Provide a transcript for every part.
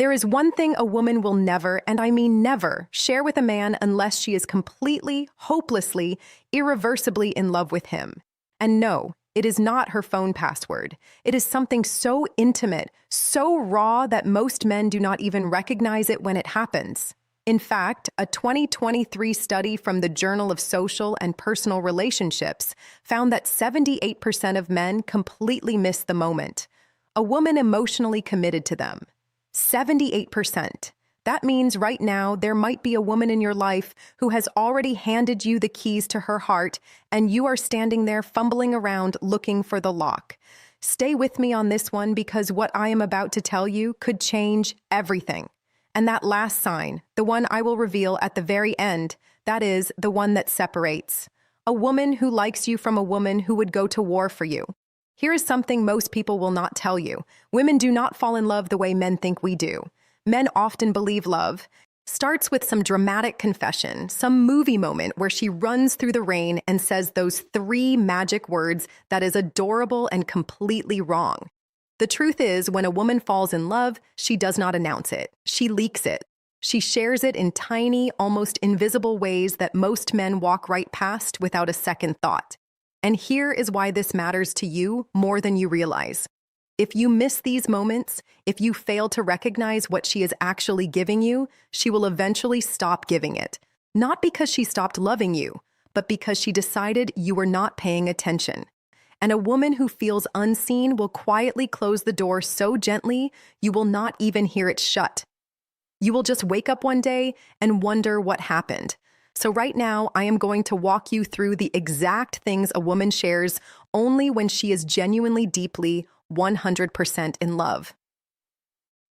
There is one thing a woman will never, and I mean never, share with a man unless she is completely, hopelessly, irreversibly in love with him. And no, it is not her phone password. It is something so intimate, so raw that most men do not even recognize it when it happens. In fact, a 2023 study from the Journal of Social and Personal Relationships found that 78% of men completely miss the moment. A woman emotionally committed to them. 78%. That means right now there might be a woman in your life who has already handed you the keys to her heart, and you are standing there fumbling around looking for the lock. Stay with me on this one because what I am about to tell you could change everything. And that last sign, the one I will reveal at the very end, that is the one that separates. A woman who likes you from a woman who would go to war for you. Here is something most people will not tell you. Women do not fall in love the way men think we do. Men often believe love starts with some dramatic confession, some movie moment where she runs through the rain and says those 3 magic words that is adorable and completely wrong. The truth is, when a woman falls in love, she does not announce it. She leaks it. She shares it in tiny, almost invisible ways that most men walk right past without a second thought. And here is why this matters to you more than you realize. If you miss these moments, if you fail to recognize what she is actually giving you, she will eventually stop giving it. Not because she stopped loving you, but because she decided you were not paying attention. And a woman who feels unseen will quietly close the door so gently you will not even hear it shut. You will just wake up one day and wonder what happened. So right now, I am going to walk you through the exact things a woman shares only when she is genuinely deeply 100% in love.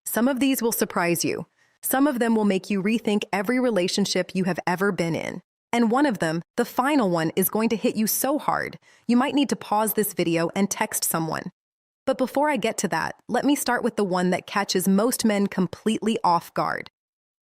Some of these will surprise you. Some of them will make you rethink every relationship you have ever been in. And one of them, the final one, is going to hit you so hard, you might need to pause this video and text someone. But before I get to that, let me start with the one that catches most men completely off guard.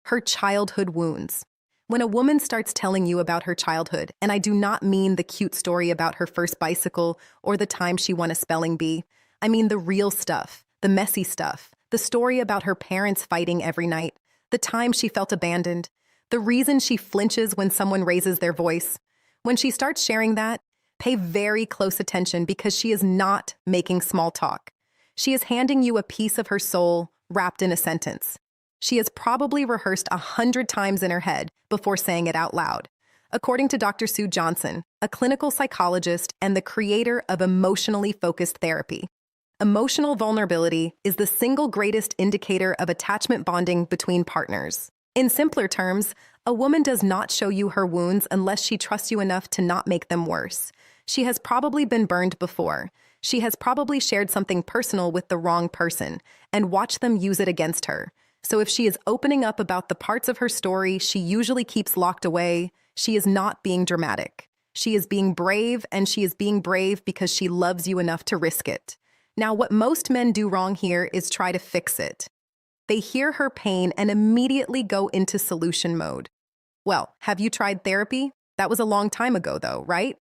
Her childhood wounds. When a woman starts telling you about her childhood, and I do not mean the cute story about her first bicycle or the time she won a spelling bee, I mean the real stuff, the messy stuff, the story about her parents fighting every night, the time she felt abandoned, the reason she flinches when someone raises their voice. When she starts sharing that, pay very close attention because she is not making small talk. She is handing you a piece of her soul wrapped in a sentence. She has probably rehearsed 100 times in her head before saying it out loud. According to Dr. Sue Johnson, a clinical psychologist and the creator of emotionally focused therapy, emotional vulnerability is the single greatest indicator of attachment bonding between partners. In simpler terms, a woman does not show you her wounds unless she trusts you enough to not make them worse. She has probably been burned before. She has probably shared something personal with the wrong person and watched them use it against her. So if she is opening up about the parts of her story she usually keeps locked away, she is not being dramatic. She is being brave, and she is being brave because she loves you enough to risk it. Now, what most men do wrong here is try to fix it. They hear her pain and immediately go into solution mode. Well, have you tried therapy? That was a long time ago, though, right?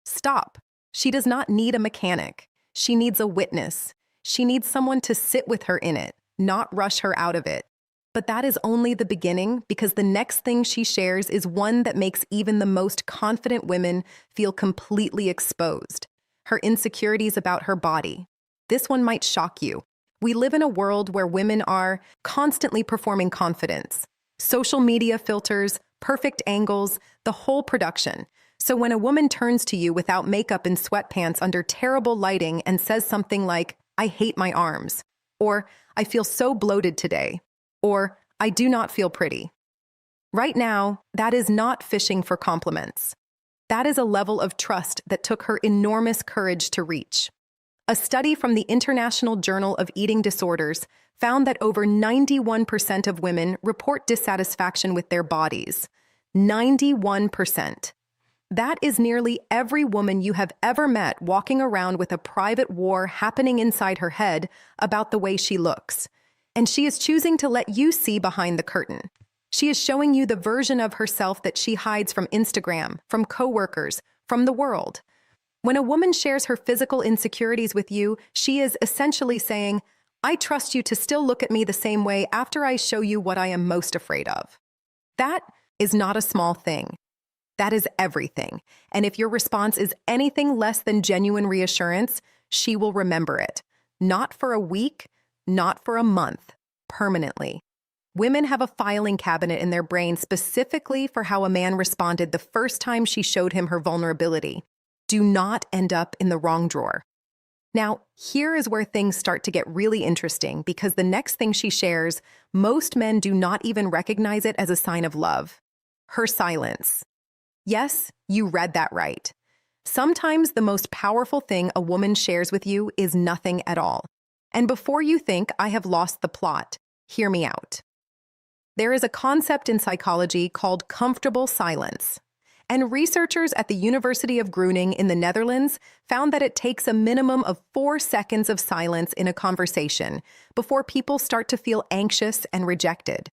Stop. She does not need a mechanic. She needs a witness. She needs someone to sit with her in it, not rush her out of it. But that is only the beginning, because the next thing she shares is one that makes even the most confident women feel completely exposed. Her insecurities about her body. This one might shock you. We live in a world where women are constantly performing confidence. Social media filters, perfect angles, the whole production. So when a woman turns to you without makeup and sweatpants under terrible lighting and says something like, "I hate my arms," or "I feel so bloated today," or "I do not feel pretty." Right now, that is not fishing for compliments. That is a level of trust that took her enormous courage to reach. A study from the International Journal of Eating Disorders found that over 91% of women report dissatisfaction with their bodies. 91%. That is nearly every woman you have ever met walking around with a private war happening inside her head about the way she looks. And she is choosing to let you see behind the curtain. She is showing you the version of herself that she hides from Instagram, from coworkers, from the world. When a woman shares her physical insecurities with you, she is essentially saying, I trust you to still look at me the same way after I show you what I am most afraid of. That is not a small thing. That is everything. And if your response is anything less than genuine reassurance, she will remember it. Not for a week, not for a month, permanently. Women have a filing cabinet in their brain specifically for how a man responded the first time she showed him her vulnerability. Do not end up in the wrong drawer. Now, here is where things start to get really interesting because the next thing she shares, most men do not even recognize it as a sign of love. Her silence. Yes, you read that right. Sometimes the most powerful thing a woman shares with you is nothing at all. And before you think I have lost the plot, hear me out. There is a concept in psychology called comfortable silence. And researchers at the University of Groningen in the Netherlands found that it takes a minimum of 4 seconds of silence in a conversation before people start to feel anxious and rejected.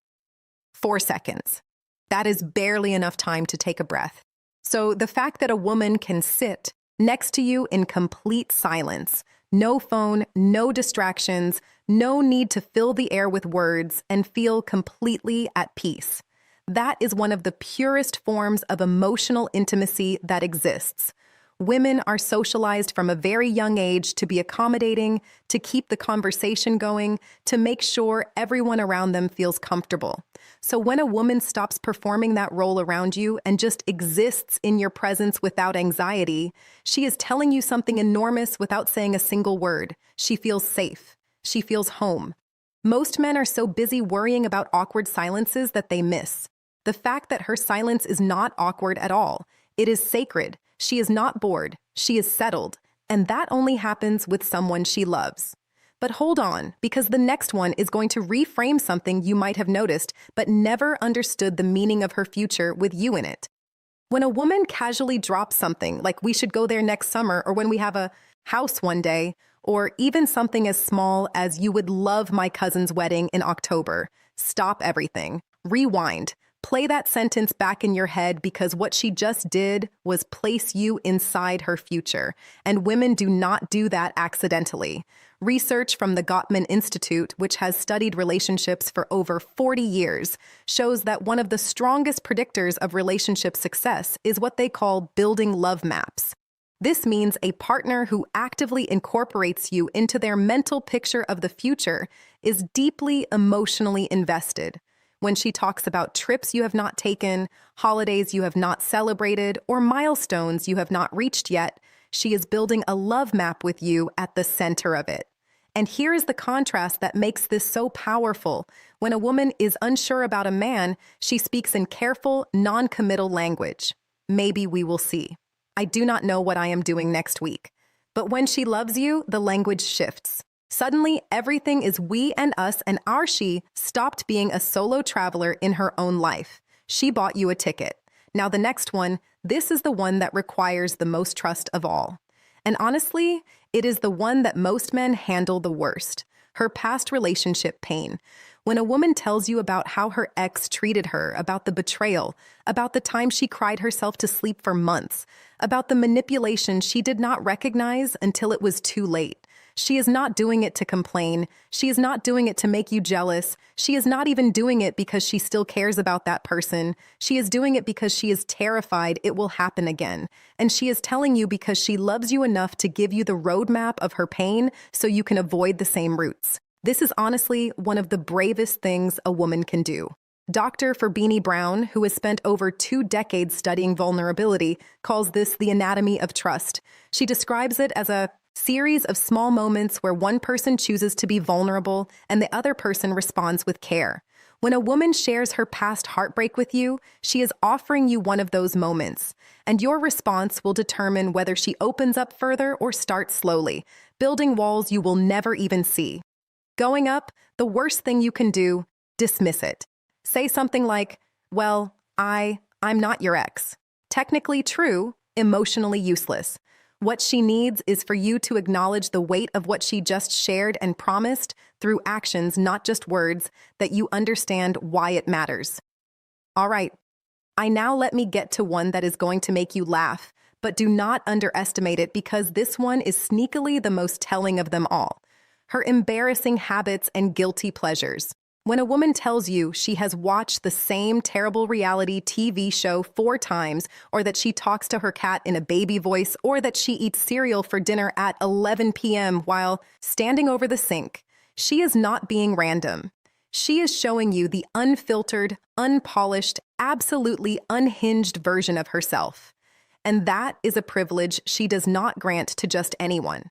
4 seconds. That is barely enough time to take a breath. So the fact that a woman can sit next to you in complete silence, no phone, no distractions, no need to fill the air with words, and feel completely at peace. That is one of the purest forms of emotional intimacy that exists. Women are socialized from a very young age to be accommodating, to keep the conversation going, to make sure everyone around them feels comfortable. So when a woman stops performing that role around you and just exists in your presence without anxiety, she is telling you something enormous without saying a single word. She feels safe. She feels home. Most men are so busy worrying about awkward silences that they miss the fact that her silence is not awkward at all. It is sacred. She is not bored. She is settled. And that only happens with someone she loves. But hold on, because the next one is going to reframe something you might have noticed but never understood the meaning of her future with you in it. When a woman casually drops something, like we should go there next summer, or when we have a house one day, or even something as small as you would love my cousin's wedding in October, stop everything. Rewind. Play that sentence back in your head because what she just did was place you inside her future, and women do not do that accidentally. Research from the Gottman Institute, which has studied relationships for over 40 years, shows that one of the strongest predictors of relationship success is what they call building love maps. This means a partner who actively incorporates you into their mental picture of the future is deeply emotionally invested. When she talks about trips you have not taken, holidays you have not celebrated, or milestones you have not reached yet, she is building a love map with you at the center of it. And here is the contrast that makes this so powerful. When a woman is unsure about a man, she speaks in careful, non-committal language. Maybe we will see. I do not know what I am doing next week. But when she loves you, the language shifts. Suddenly, everything is we and us, and our she stopped being a solo traveler in her own life. She bought you a ticket. Now the next one, this is the one that requires the most trust of all. And honestly, it is the one that most men handle the worst. Her past relationship pain. When a woman tells you about how her ex treated her, about the betrayal, about the time she cried herself to sleep for months, about the manipulation she did not recognize until it was too late. She is not doing it to complain. She is not doing it to make you jealous. She is not even doing it because she still cares about that person. She is doing it because she is terrified it will happen again. And she is telling you because she loves you enough to give you the roadmap of her pain so you can avoid the same routes. This is honestly one of the bravest things a woman can do. Dr. Ferbini Brown, who has spent over 2 decades studying vulnerability, calls this the anatomy of trust. She describes it as a series of small moments where one person chooses to be vulnerable and the other person responds with care. When a woman shares her past heartbreak with you, she is offering you one of those moments, and your response will determine whether she opens up further or starts slowly, building walls you will never even see. Going up, the worst thing you can do, dismiss it. Say something like, well, I'm not your ex. Technically true, emotionally useless. What she needs is for you to acknowledge the weight of what she just shared and promised through actions, not just words, that you understand why it matters. All right, now let me get to one that is going to make you laugh, but do not underestimate it because this one is sneakily the most telling of them all. her embarrassing habits and guilty pleasures. When a woman tells you she has watched the same terrible reality TV show 4 times, or that she talks to her cat in a baby voice, or that she eats cereal for dinner at 11 p.m. while standing over the sink, she is not being random. She is showing you the unfiltered, unpolished, absolutely unhinged version of herself. And that is a privilege she does not grant to just anyone.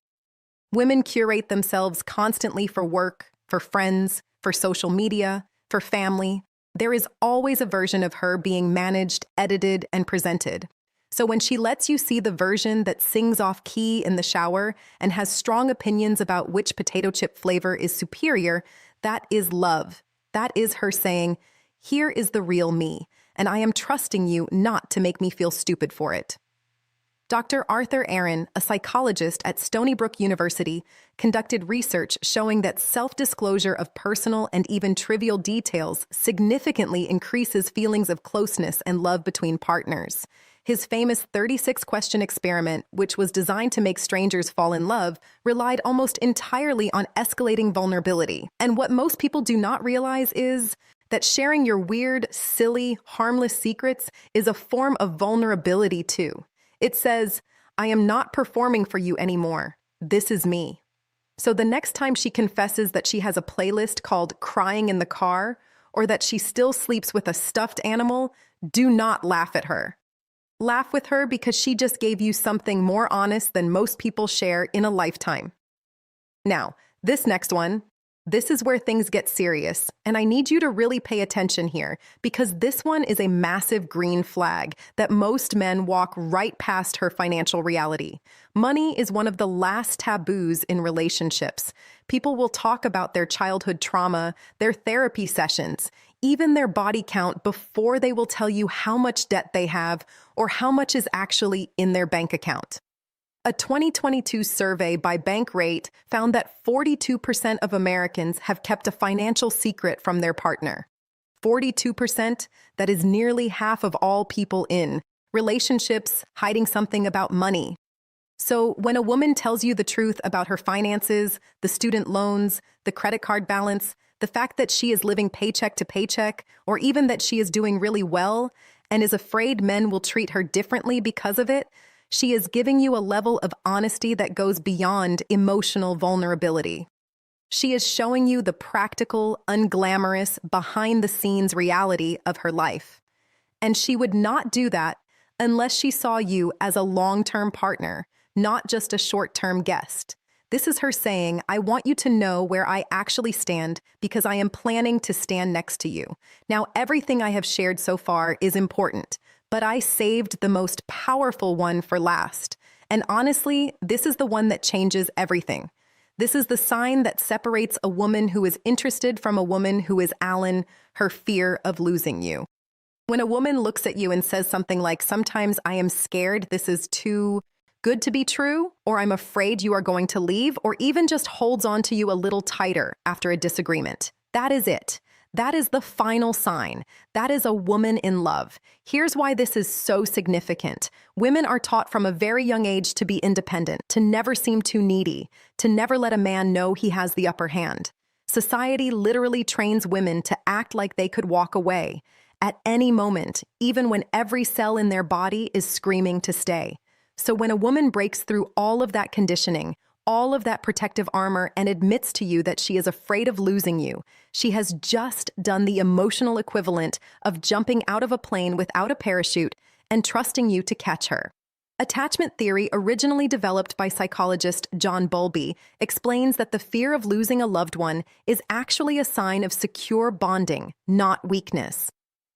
Women curate themselves constantly for work, for friends, for social media, for family. There is always a version of her being managed, edited, and presented. So when she lets you see the version that sings off key in the shower and has strong opinions about which potato chip flavor is superior, that is love. That is her saying, "Here is the real me, and I am trusting you not to make me feel stupid for it." Dr. Arthur Aaron, a psychologist at Stony Brook University, conducted research showing that self-disclosure of personal and even trivial details significantly increases feelings of closeness and love between partners. His famous 36-question experiment, which was designed to make strangers fall in love, relied almost entirely on escalating vulnerability. And what most people do not realize is that sharing your weird, silly, harmless secrets is a form of vulnerability too. It says, "I am not performing for you anymore. This is me." So the next time she confesses that she has a playlist called "Crying in the Car," or that she still sleeps with a stuffed animal, do not laugh at her. Laugh with her because she just gave you something more honest than most people share in a lifetime. Now, this next one, this is where things get serious, and I need you to really pay attention here because this one is a massive green flag that most men walk right past her financial reality. Money is one of the last taboos in relationships. People will talk about their childhood trauma, their therapy sessions, even their body count before they will tell you how much debt they have or how much is actually in their bank account. A 2022 survey by Bankrate found that 42% of Americans have kept a financial secret from their partner. 42%, that is nearly half of all people in relationships hiding something about money. So when a woman tells you the truth about her finances, the student loans, the credit card balance, the fact that she is living paycheck to paycheck, or even that she is doing really well and is afraid men will treat her differently because of it, she is giving you a level of honesty that goes beyond emotional vulnerability. She is showing you the practical, unglamorous, behind-the-scenes reality of her life. And she would not do that unless she saw you as a long-term partner, not just a short-term guest. This is her saying, "I want you to know where I actually stand because I am planning to stand next to you." Now, everything I have shared so far is important, but I saved the most powerful one for last. And honestly, this is the one that changes everything. This is the sign that separates a woman who is interested from a woman who is Alan, her fear of losing you. When a woman looks at you and says something like, "Sometimes I am scared this is too good to be true," or "I'm afraid you are going to leave," or even just holds on to you a little tighter after a disagreement, that is it. That is the final sign. That is a woman in love. Here's why this is so significant. Women are taught from a very young age to be independent, to never seem too needy, to never let a man know he has the upper hand. Society literally trains women to act like they could walk away at any moment, even when every cell in their body is screaming to stay. So when a woman breaks through all of that conditioning, all of that protective armor, and admits to you that she is afraid of losing you, she has just done the emotional equivalent of jumping out of a plane without a parachute and trusting you to catch her. Attachment theory, originally developed by psychologist John Bowlby, explains that the fear of losing a loved one is actually a sign of secure bonding, not weakness.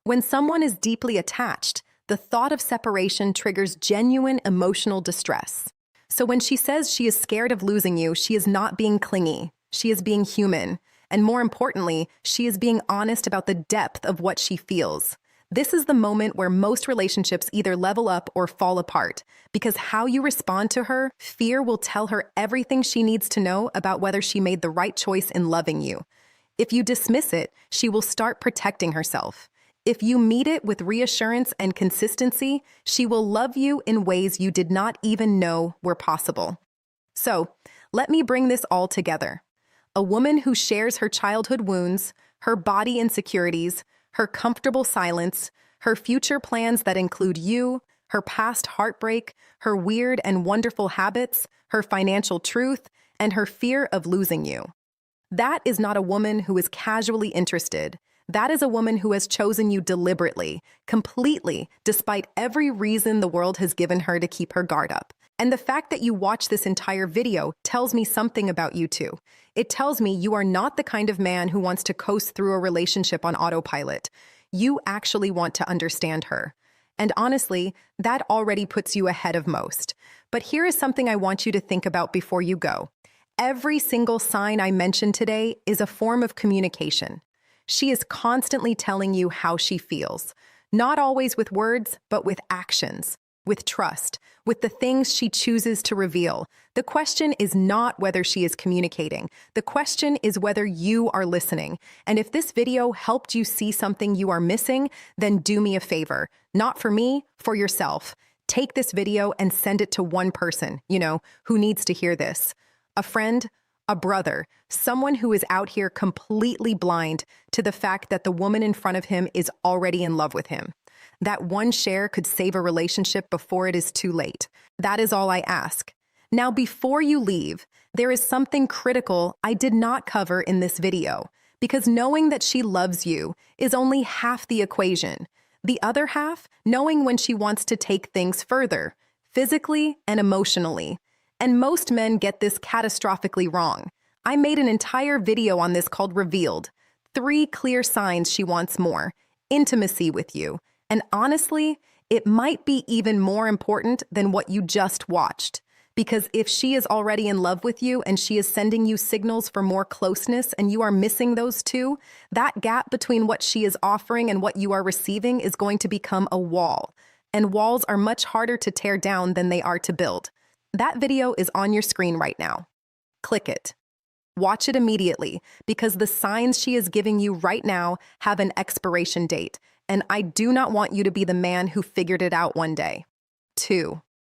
When someone is deeply attached, the thought of separation triggers genuine emotional distress. So when she says she is scared of losing you, she is not being clingy. She is being human. And more importantly, she is being honest about the depth of what she feels. This is the moment where most relationships either level up or fall apart, because how you respond to her, fear will tell her everything she needs to know about whether she made the right choice in loving you. If you dismiss it, she will start protecting herself. If you meet it with reassurance and consistency, she will love you in ways you did not even know were possible. So, let me bring this all together. A woman who shares her childhood wounds, her body insecurities, her comfortable silence, her future plans that include you, her past heartbreak, her weird and wonderful habits, her financial truth, and her fear of losing you. That is not a woman who is casually interested. That is a woman who has chosen you deliberately, completely, despite every reason the world has given her to keep her guard up. And the fact that you watch this entire video tells me something about you too. It tells me you are not the kind of man who wants to coast through a relationship on autopilot. You actually want to understand her. And honestly, that already puts you ahead of most. But here is something I want you to think about before you go. Every single sign I mentioned today is a form of communication. She is constantly telling you how she feels, not always with words, but with actions, with trust, with the things she chooses to reveal. The question is not whether she is communicating. The question is whether you are listening. And if this video helped you see something you are missing, then do me a favor. Not for me, for yourself. Take this video and send it to one person, who needs to hear this. A friend, a brother, someone who is out here completely blind to the fact that the woman in front of him is already in love with him. That one share could save a relationship before it is too late. That is all I ask. Now, before you leave, there is something critical I did not cover in this video, because knowing that she loves you is only half the equation. The other half, knowing when she wants to take things further, physically and emotionally. And most men get this catastrophically wrong. I made an entire video on this called Revealed. 3 clear signs she wants more. Intimacy with you. And honestly, it might be even more important than what you just watched. Because if she is already in love with you and she is sending you signals for more closeness and you are missing those two, that gap between what she is offering and what you are receiving is going to become a wall. And walls are much harder to tear down than they are to build. That video is on your screen right now. Click it. Watch it immediately, because the signs she is giving you right now have an expiration date, and I do not want you to be the man who figured it out one day. 2.